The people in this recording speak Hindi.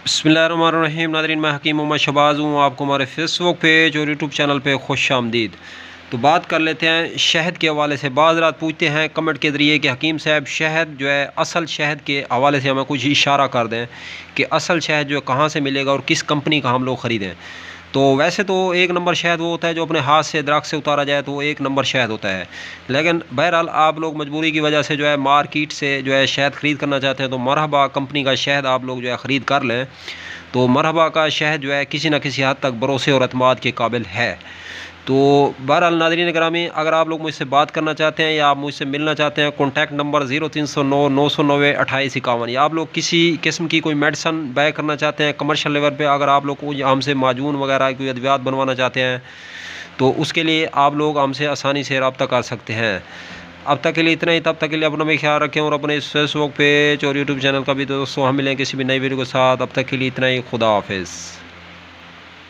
बिस्मिल्लाहिर्रहमानिर्रहीम। नाज़रीन, मैं हकीम मोहम्मद शहबाज हूँ। आपको हमारे फेसबुक पेज और यूट्यूब चैनल पे खुश आमदीद। तो बात कर लेते हैं शहद के हवाले से। बाज़ रात पूछते हैं कमेंट के ज़रिए कि हकीम साहब, शहद जो है असल शहद के हवाले से हमें कुछ इशारा कर दें कि असल शहद जो है कहाँ से मिलेगा और किस कंपनी का हम लोग ख़रीदें। तो वैसे तो एक नंबर शहद वो होता है जो अपने हाथ से दरख्त से उतारा जाए, तो वो एक नंबर शहद होता है। लेकिन बहरहाल आप लोग मजबूरी की वजह से जो है मार्केट से जो है शहद ख़रीद करना चाहते हैं, तो मरहबा कंपनी का शहद आप लोग जो है ख़रीद कर लें। तो मरहबा का शहद जो है किसी न किसी हद तक भरोसे और अतमाद के काबिल है। तो बहरहाल नाज़रीन गिरामी, अगर आप लोग मुझसे बात करना चाहते हैं या आप मुझसे मिलना चाहते हैं, कॉन्टैक्ट नंबर 0309 990 2851। या आप लोग किसी किस्म की कोई मेडिसन बाय करना चाहते हैं कमर्शियल लेवल पे, अगर आप लोग को हमसे माजून वगैरह कोई अद्वियात बनवाना चाहते हैं, तो उसके लिए आप लोग हमसे आसानी से रब्ता कर सकते हैं। अब तक के लिए इतना ही। तब तक के लिए अपना भी ख्याल रखें और अपने फेसबुक पेज और यूट्यूब चैनल का भी। दोस्तों, हम मिलें किसी भी नई वीडियो के साथ। अब तक के लिए इतना ही। खुदा हाफिज़।